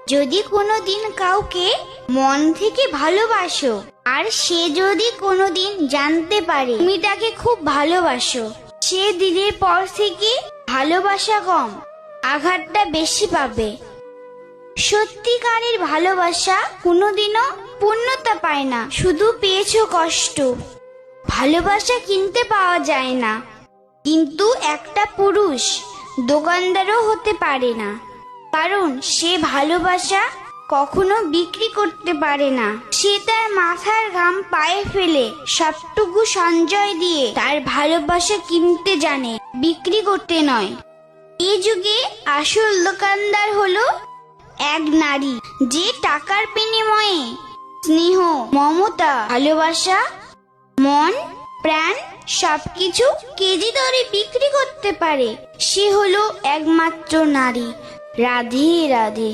যদি কোনোদিন কাউকে মন থেকে ভালোবাসো আর সে যদি কোনোদিন জানতে পারে তুমি তাকে খুব ভালোবাসো, সে দিনের পর থেকে ভালোবাসা কম, আঘাতটা বেশি পাবে। সত্যিকারের ভালোবাসা কোনোদিনও পূর্ণতা পায় না, শুধু পেয়েছো কষ্ট। ভালোবাসা কিনতে পাওয়া যায় না, কিন্তু একটা পুরুষ দোকানদারও হতে পারে না, কারণ সে ভালোবাসা কখনো বিক্রি করতে পারে না। সে তার মাথার ঘাম পায়ে ফেলে সবটুকু সঞ্চয় দিয়ে তার ভালোবাসা কিনতে জানে, বিক্রি করতে নয়। এই যুগে আসল দোকানদার হলো এক নারী, যে টাকার বিনিময়ে স্নেহ, মমতা, ভালোবাসা, মন, প্রাণ সবকিছু কেজি দরে বিক্রি করতে পারে। সে হলো একমাত্র নারী। রাধে রাধে।